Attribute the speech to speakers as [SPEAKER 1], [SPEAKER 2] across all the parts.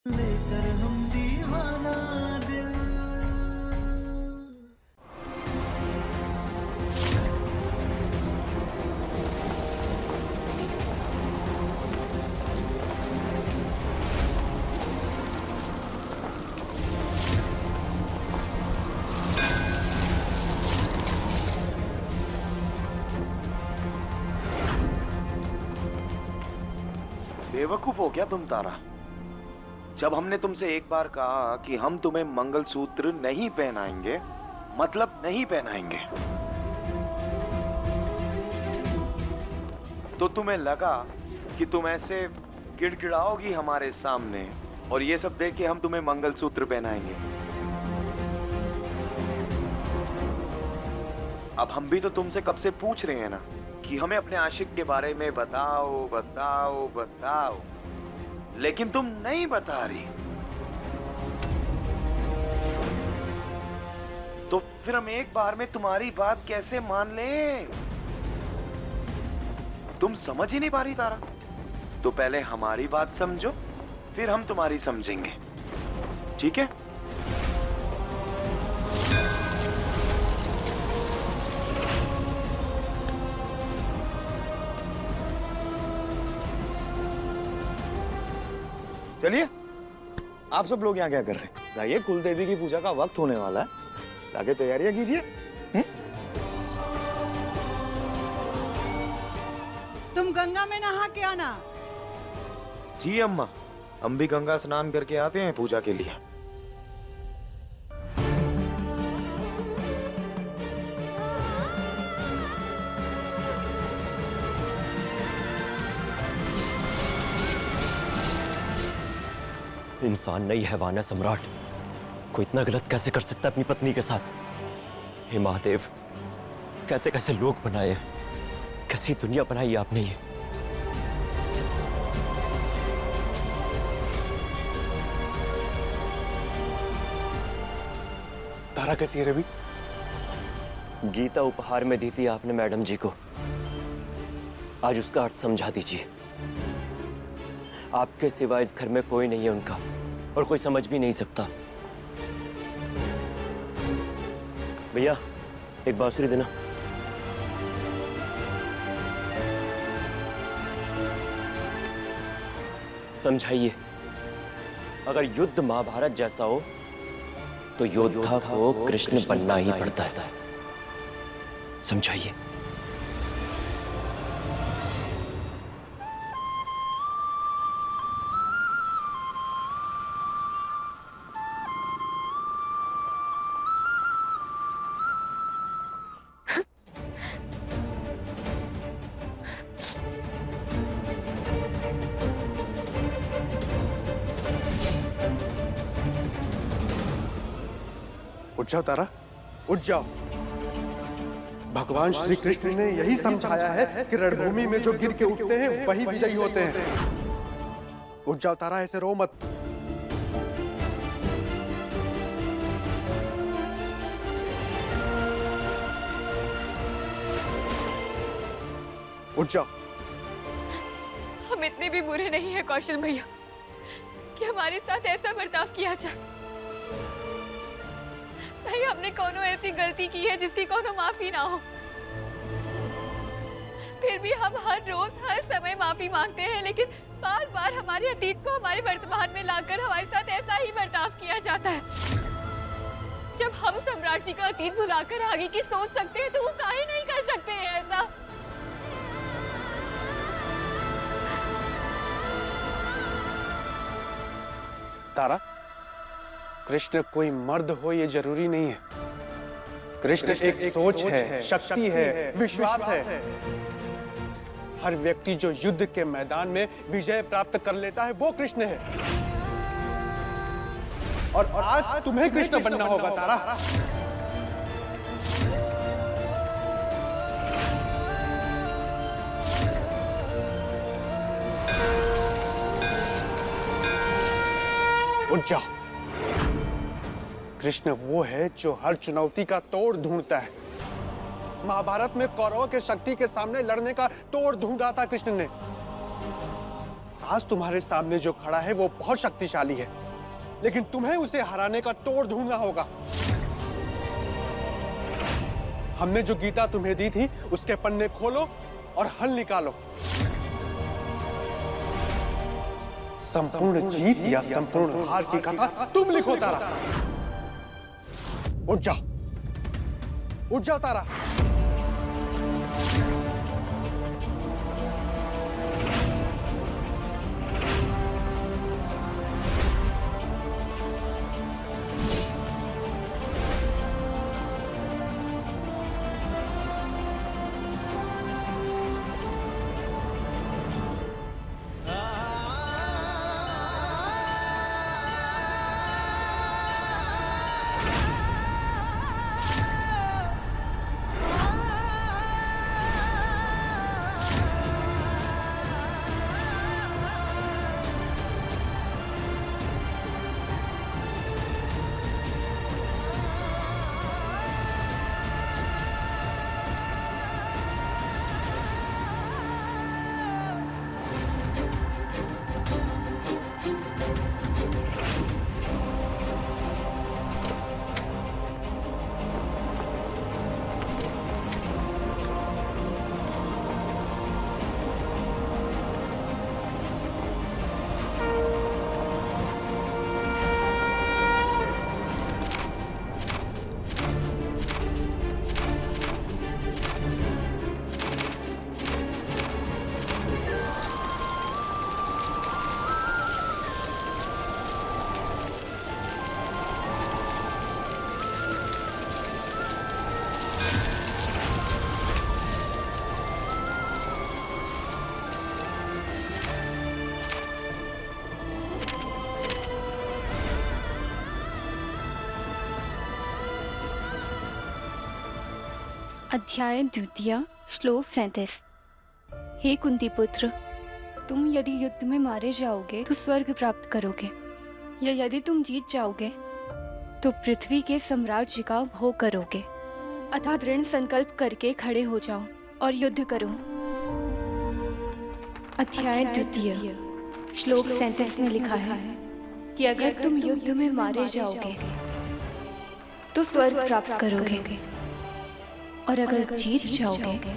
[SPEAKER 1] लेकर हम दीवाना दिल।
[SPEAKER 2] बेवकूफ हो क्या तुम तारा? जब हमने तुमसे एक बार कहा कि हम तुम्हें मंगलसूत्र नहीं पहनाएंगे, मतलब नहीं पहनाएंगे, तो तुम्हें लगा कि तुम ऐसे गिड़गिड़ाओगी हमारे सामने और ये सब देख के हम तुम्हें मंगलसूत्र पहनाएंगे। अब हम भी तो तुमसे कब से पूछ रहे हैं ना कि हमें अपने आशिक के बारे में बताओ बताओ बताओ, लेकिन तुम नहीं बता रही। तो फिर हम एक बार में तुम्हारी बात कैसे मान लें? तुम समझ ही नहीं पा रही तारा। तो पहले हमारी बात समझो, फिर हम तुम्हारी समझेंगे, ठीक है?
[SPEAKER 3] चलिए, आप सब लोग यहाँ क्या कर रहे हैं? जाइए, कुल देवी की पूजा का वक्त होने वाला है, जाके तैयारियां कीजिए।
[SPEAKER 4] तुम गंगा में नहा के आना।
[SPEAKER 2] जी अम्मा, हम भी गंगा स्नान करके आते हैं पूजा के लिए।
[SPEAKER 5] इंसान नहीं हैवान है सम्राट। कोई इतना गलत कैसे कर सकता है अपनी पत्नी के साथ? हे महादेव, कैसे कैसे लोग बनाए, कैसी दुनिया बनाई आपने ये।
[SPEAKER 3] तारा कैसी है रवि?
[SPEAKER 5] गीता उपहार में दी थी आपने मैडम जी को, आज उसका अर्थ समझा दीजिए। आपके सिवा इस घर में कोई नहीं है उनका, और कोई समझ भी नहीं सकता। भैया, एक बांसुरी देना। समझाइए, अगर युद्ध महाभारत जैसा हो तो योद्धा को कृष्ण बनना ही पड़ता है। समझाइए।
[SPEAKER 6] उठ जाओ तारा, उठ जाओ। भगवान श्री कृष्ण ने यही समझाया है कि रणभूमि में जो गिर के उठते हैं वही विजयी होते हैं। उठ जाओ तारा, ऐसे रो मत। उठ जाओ।
[SPEAKER 7] हम इतने भी बुरे नहीं है कौशल भैया कि हमारे साथ ऐसा बर्ताव किया जाए। भाई, हमने कोनो ऐसी गलती की है जिसकी कोनो माफी ना हो, फिर भी हम हर रोज हर समय माफी मांगते हैं, लेकिन बार बार हमारे अतीत को हमारे वर्तमान में लाकर हमारे साथ ऐसा ही बर्ताव किया जाता है। जब हम सम्राट जी का अतीत भुलाकर आगे की सोच सकते हैं तो वो काहे नहीं कर सकते हैं ऐसा?
[SPEAKER 6] तारा, कृष्ण कोई मर्द हो ये जरूरी नहीं है। कृष्ण एक सोच है, शक्ति है, विश्वास है। हर व्यक्ति जो युद्ध के मैदान में विजय प्राप्त कर लेता है वो कृष्ण है। और आज तुम्हें कृष्ण बनना होगा तारा। उठ जाओ। कृष्ण वो है जो हर चुनौती का तोड़ ढूंढता है। महाभारत में कौरवों के शक्ति के सामने लड़ने का तोड़ ढूंढा था कृष्ण ने। आज तुम्हारे सामने जो खड़ा है वो बहुत शक्तिशाली है, लेकिन तुम्हें उसे हराने का तोड़ ढूंढना होगा। हमने जो गीता तुम्हें दी थी उसके पन्ने खोलो और हल निकालो। संपूर्ण जीत या संपूर्ण हार की कथा तुम लिखो तारा। उठ जाओ, उठ जाओ तारा।
[SPEAKER 8] अध्याय द्वितीय श्लोक 37। हे कुंती पुत्र, तुम यदि युद्ध में मारे जाओगे तो स्वर्ग प्राप्त करोगे, या यदि तुम जीत जाओगे तो पृथ्वी के साम्राज्य का भोग करोगे। अतः दृढ़ संकल्प करके खड़े हो जाओ और युद्ध करो। अध्याय द्वितीय श्लोक 37 में लिखा है कि अगर तुम युद्ध में मारे जाओगे तो स्वर्ग प्राप्त करोगे, और अगर जीत जाओगे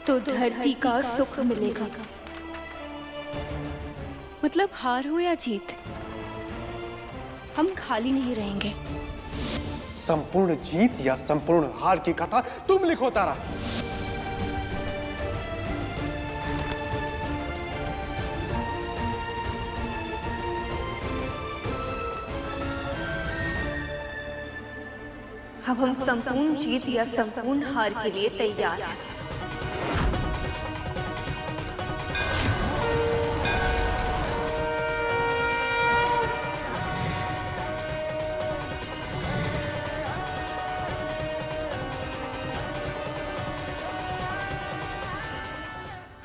[SPEAKER 8] तो धरती का सुख मिलेगा। मतलब हार हो या जीत, हम खाली नहीं रहेंगे।
[SPEAKER 6] संपूर्ण जीत या संपूर्ण हार की कथा तुम लिखो तारा।
[SPEAKER 8] अब हम संपूर्ण जीत या संपूर्ण हार के लिए तैयार हैं।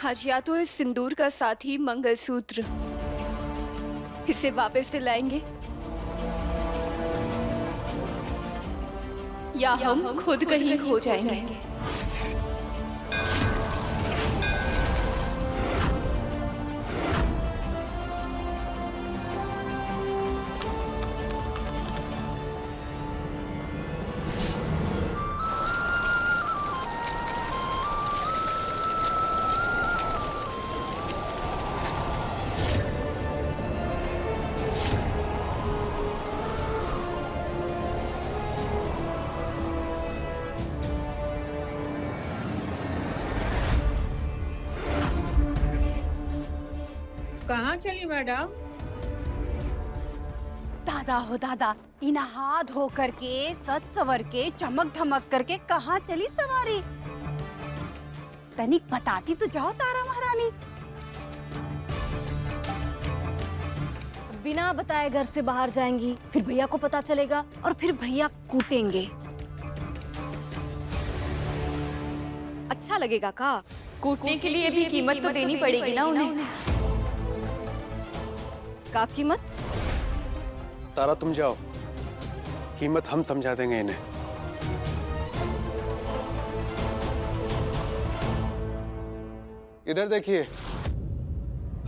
[SPEAKER 8] आज या तो इस सिंदूर का साथी मंगलसूत्र, इसे वापस दिलाएंगे, या हम खुद कहीं खो जाएंगे।
[SPEAKER 4] कहाँ चली मैडम?
[SPEAKER 9] दादा हो दादा, इन हाथ धो करके सच सवर के चमक धमक करके कहाँ चली सवारी? तनिक बताती तो जाओ तारा महारानी।
[SPEAKER 10] बिना बताए घर से बाहर जाएंगी, फिर भैया को पता चलेगा
[SPEAKER 9] और फिर भैया कूटेंगे। अच्छा लगेगा का?
[SPEAKER 7] कूटने के लिए भी कीमत तो देनी पड़ेगी ना उन्हें।
[SPEAKER 9] का कीमत?
[SPEAKER 6] तारा तुम जाओ, कीमत हम समझा देंगे इन्हें। इधर देखिए,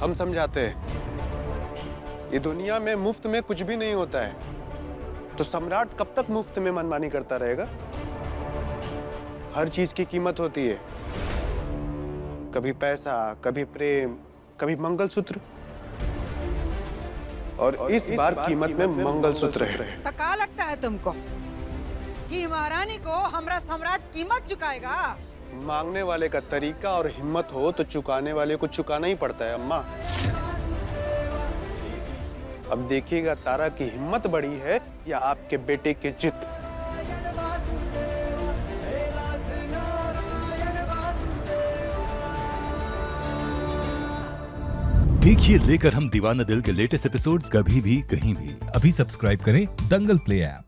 [SPEAKER 6] हम समझाते हैं। ये दुनिया में मुफ्त में कुछ भी नहीं होता है, तो सम्राट कब तक मुफ्त में मनमानी करता रहेगा? हर चीज की कीमत होती है, कभी पैसा, कभी प्रेम, कभी मंगलसूत्र, और इस बार कीमत में मंगलसूत्र है।
[SPEAKER 4] तो का लगता है तुमको कि महारानी को हमरा सम्राट कीमत चुकाएगा?
[SPEAKER 6] मांगने वाले का तरीका और हिम्मत हो तो चुकाने वाले को चुकाना ही पड़ता है अम्मा। अब देखिएगा तारा की हिम्मत बड़ी है या आपके बेटे की जिद।
[SPEAKER 11] देखिए लेकर हम दीवाना दिल के लेटेस्ट एपिसोड्स कभी भी कहीं भी। अभी सब्सक्राइब करें दंगल प्ले ऐप।